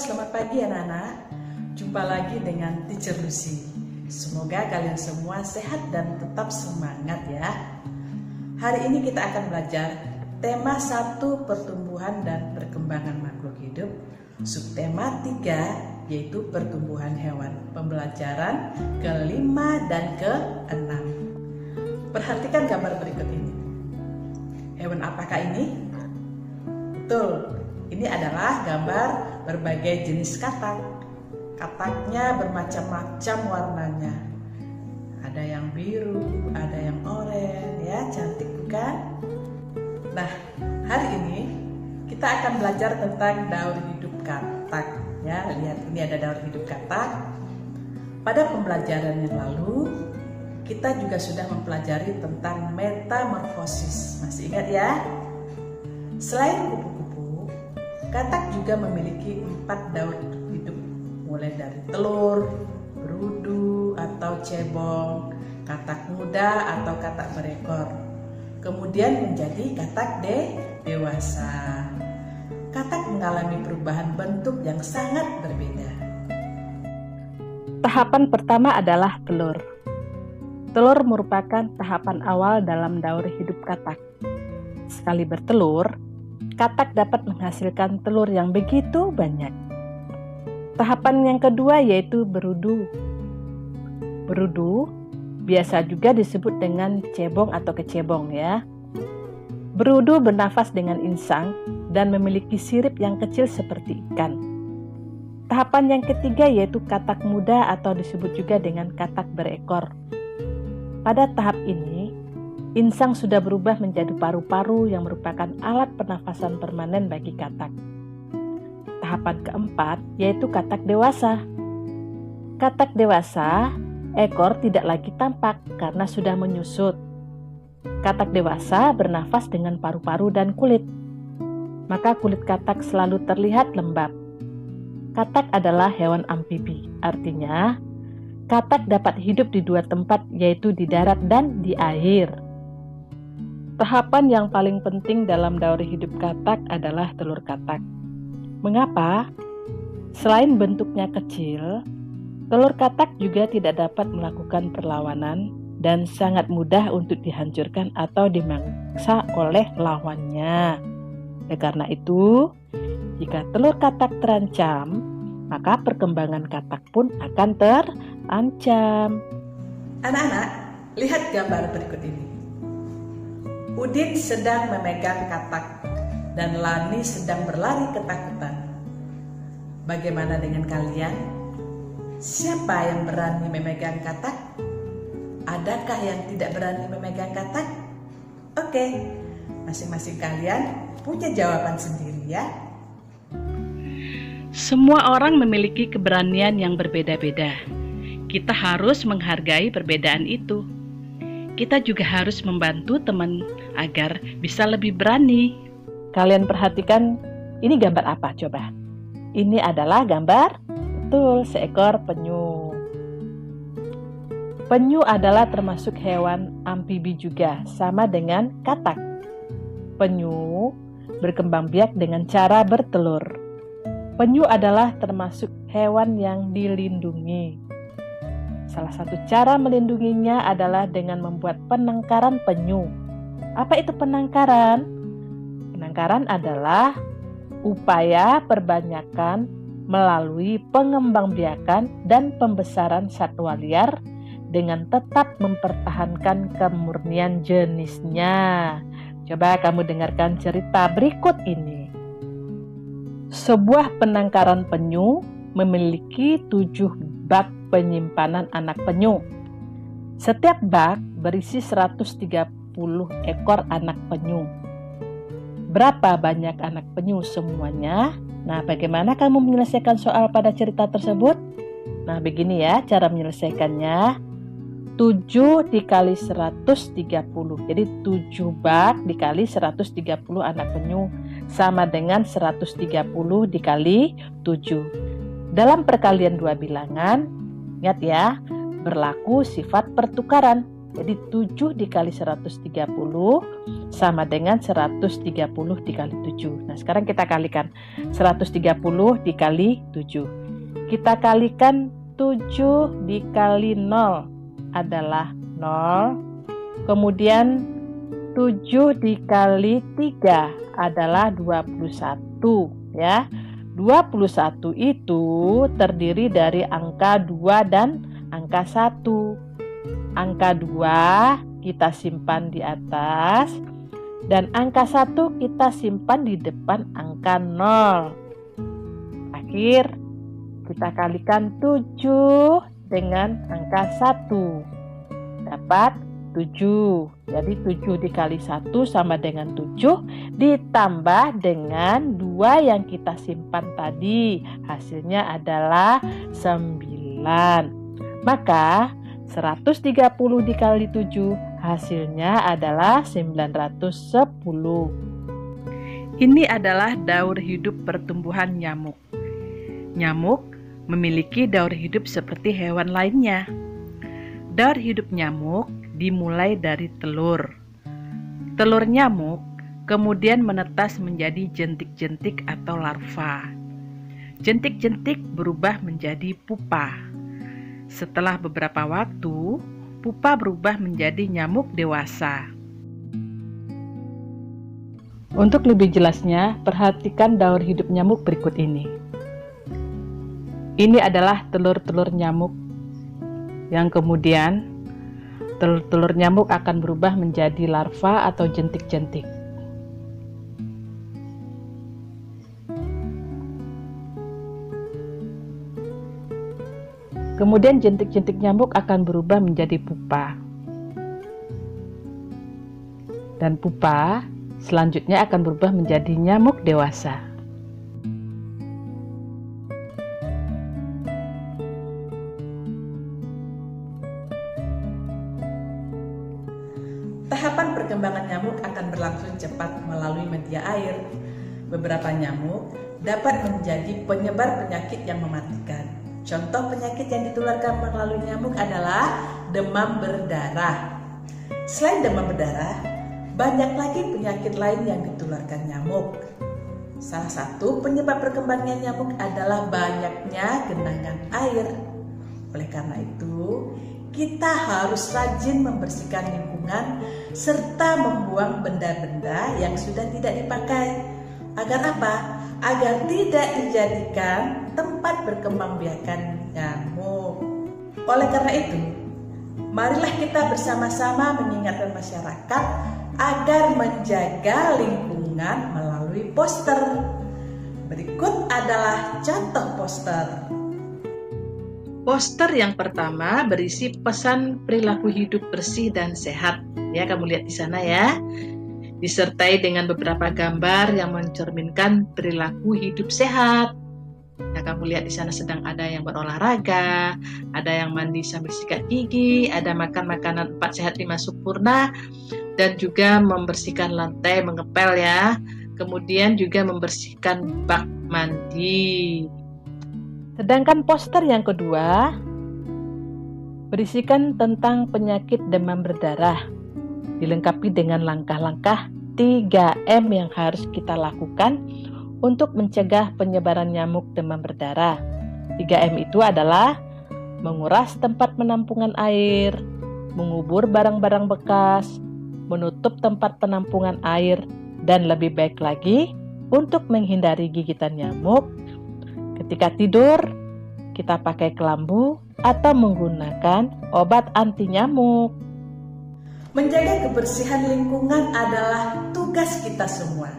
selamat pagi anak-anak. Jumpa lagi dengan Teacher Lucy. Semoga kalian semua sehat dan tetap semangat ya. Hari ini kita akan belajar tema 1 pertumbuhan dan perkembangan makhluk hidup, subtema 3 yaitu pertumbuhan hewan, pembelajaran ke-5 dan ke-6. Perhatikan gambar berikut ini. Hewan apakah ini? Betul, ini adalah gambar berbagai jenis katak. Kataknya bermacam-macam warnanya. Ada yang biru, ada yang oranye, ya cantik bukan? Nah, hari ini kita akan belajar tentang daur hidup katak. Ya, lihat ini ada daur hidup katak. Pada pembelajaran yang lalu, kita juga sudah mempelajari tentang metamorfosis. Masih ingat ya? Selain kupu-kupu, katak juga memiliki 4 daur hidup, mulai dari telur, berudu atau cebong, katak muda atau katak berekor, kemudian menjadi katak dewasa. Katak mengalami perubahan bentuk yang sangat berbeda. Tahapan pertama adalah telur. Telur merupakan tahapan awal dalam daur hidup katak. Sekali bertelur, katak dapat menghasilkan telur yang begitu banyak. Tahapan yang kedua yaitu berudu. Berudu biasa juga disebut dengan cebong atau kecebong ya. Berudu bernafas dengan insang dan memiliki sirip yang kecil seperti ikan. Tahapan yang ketiga yaitu katak muda atau disebut juga dengan katak berekor. Pada tahap ini, insang sudah berubah menjadi paru-paru yang merupakan alat pernafasan permanen bagi katak. Tahapan keempat yaitu katak dewasa. Katak dewasa, ekor tidak lagi tampak karena sudah menyusut. Katak dewasa bernafas dengan paru-paru dan kulit. Maka kulit katak selalu terlihat lembab. Katak adalah hewan amfibi, artinya katak dapat hidup di 2 tempat yaitu di darat dan di air. Tahapan yang paling penting dalam daur hidup katak adalah telur katak. Mengapa? Selain bentuknya kecil, telur katak juga tidak dapat melakukan perlawanan dan sangat mudah untuk dihancurkan atau dimangsa oleh lawannya. Karena itu, jika telur katak terancam, maka perkembangan katak pun akan terancam. Anak-anak, lihat gambar berikut ini. Udin sedang memegang katak dan Lani sedang berlari ketakutan. Bagaimana dengan kalian? Siapa yang berani memegang katak? Adakah yang tidak berani memegang katak? Oke, masing-masing kalian punya jawaban sendiri ya. Semua orang memiliki keberanian yang berbeda-beda. Kita harus menghargai perbedaan itu. Kita juga harus membantu teman agar bisa lebih berani. Kalian perhatikan, ini gambar apa coba? Ini adalah gambar, betul, seekor penyu. Penyu adalah termasuk hewan amfibi juga, sama dengan katak. Penyu berkembang biak dengan cara bertelur. Penyu adalah termasuk hewan yang dilindungi. Salah satu cara melindunginya adalah dengan membuat penangkaran penyu. Apa itu penangkaran? Penangkaran adalah upaya perbanyakan melalui pengembangbiakan dan pembesaran satwa liar dengan tetap mempertahankan kemurnian jenisnya. Coba kamu dengarkan cerita berikut ini. Sebuah penangkaran penyu memiliki 7 bak penyimpanan anak penyu. Setiap bak berisi 130 ekor anak penyu. Berapa banyak anak penyu semuanya? Nah, bagaimana kamu menyelesaikan soal pada cerita tersebut? Nah, begini ya cara menyelesaikannya. 7 dikali 130. Jadi 7 bak dikali 130 anak penyu sama dengan 130 dikali 7. Dalam perkalian 2 bilangan, ingat ya, berlaku sifat pertukaran. Jadi 7 dikali 130 sama dengan 130 dikali 7. Nah, sekarang kita kalikan 130 dikali 7. Kita kalikan 7 dikali 0 adalah 0. Kemudian 7 dikali 3 adalah 21 ya. 21 itu terdiri dari angka 2 dan angka 1. Angka 2 kita simpan di atas dan angka 1 kita simpan di depan angka 0. Akhir kita kalikan 7 dengan angka 1. Dapat 7. Jadi 7 dikali 1 sama dengan 7 ditambah dengan 2 yang kita simpan tadi. Hasilnya adalah 9. Maka 130 dikali 7 hasilnya adalah 910. Ini adalah daur hidup pertumbuhan nyamuk. Nyamuk memiliki daur hidup seperti hewan lainnya. Daur hidup nyamuk dimulai dari telur. Telur nyamuk kemudian menetas menjadi jentik-jentik atau larva. Jentik-jentik berubah menjadi pupa. Setelah beberapa waktu, pupa berubah menjadi nyamuk dewasa. Untuk lebih jelasnya, perhatikan daur hidup nyamuk berikut ini. Ini adalah telur-telur nyamuk yang kemudian telur-telur nyamuk akan berubah menjadi larva atau jentik-jentik. Kemudian jentik-jentik nyamuk akan berubah menjadi pupa. Dan pupa selanjutnya akan berubah menjadi nyamuk dewasa. Tahapan perkembangan nyamuk akan berlangsung cepat melalui media air. Beberapa nyamuk dapat menjadi penyebar penyakit yang mematikan. Contoh penyakit yang ditularkan melalui nyamuk adalah demam berdarah. Selain demam berdarah, banyak lagi penyakit lain yang ditularkan nyamuk. Salah satu penyebab perkembangan nyamuk adalah banyaknya genangan air. Oleh karena itu, kita harus rajin membersihkan lingkungan serta membuang benda-benda yang sudah tidak dipakai. Agar apa? Agar tidak dijadikan tempat berkembangbiakan nyamuk. Oleh karena itu, marilah kita bersama-sama mengingatkan masyarakat agar menjaga lingkungan melalui poster. Berikut adalah contoh poster. Poster yang pertama berisi pesan perilaku hidup bersih dan sehat. Ya, kamu lihat di sana ya. Disertai dengan beberapa gambar yang mencerminkan perilaku hidup sehat. Nah, kamu lihat di sana sedang ada yang berolahraga, ada yang mandi sambil sikat gigi, ada makan makanan 4 sehat 5 sempurna, dan juga membersihkan lantai, mengepel ya. Kemudian juga membersihkan bak mandi. Sedangkan poster yang kedua berisikan tentang penyakit demam berdarah, dilengkapi dengan langkah-langkah 3M yang harus kita lakukan untuk mencegah penyebaran nyamuk demam berdarah. 3M itu adalah menguras tempat penampungan air, mengubur barang-barang bekas, menutup tempat penampungan air, dan lebih baik lagi untuk menghindari gigitan nyamuk. Ketika tidur, kita pakai kelambu atau menggunakan obat anti nyamuk. Menjaga kebersihan lingkungan adalah tugas kita semua.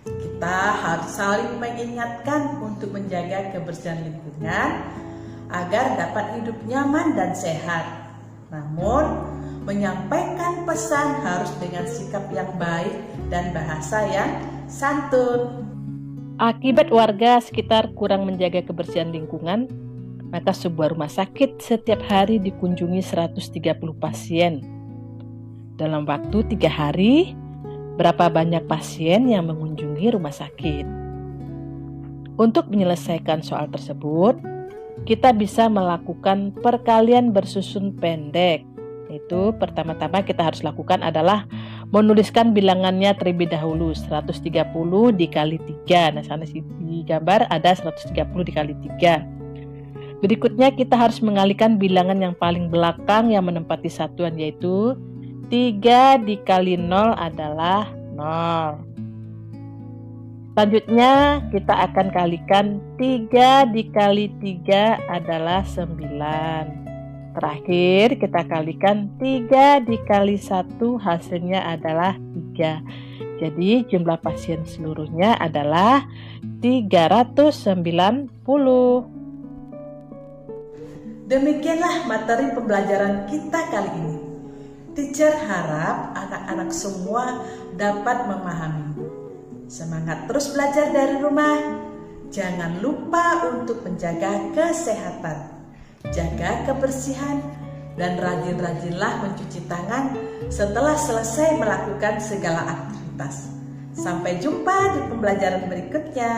Kita harus saling mengingatkan untuk menjaga kebersihan lingkungan agar dapat hidup nyaman dan sehat. Namun, menyampaikan pesan harus dengan sikap yang baik dan bahasa yang santun. Akibat warga sekitar kurang menjaga kebersihan lingkungan, maka sebuah rumah sakit setiap hari dikunjungi 130 pasien. Dalam waktu 3 hari, berapa banyak pasien yang mengunjungi rumah sakit? Untuk menyelesaikan soal tersebut, kita bisa melakukan perkalian bersusun pendek. Yaitu pertama-tama kita harus lakukan adalah menuliskan bilangannya terlebih dahulu. 130 dikali 3. Nah, sana di gambar ada 130 dikali 3. Berikutnya kita harus mengalihkan bilangan yang paling belakang yang menempati satuan, yaitu 3 dikali 0 adalah 0. Selanjutnya kita akan kalikan 3 dikali 3 adalah 9. Terakhir kita kalikan 3 dikali 1 hasilnya adalah 3. Jadi jumlah pasien seluruhnya adalah 390. Demikianlah materi pembelajaran kita kali ini. Teacher harap anak-anak semua dapat memahami. Semangat terus belajar dari rumah. Jangan lupa untuk menjaga kesehatan. Jaga kebersihan dan rajin-rajinlah mencuci tangan setelah selesai melakukan segala aktivitas. Sampai jumpa di pembelajaran berikutnya.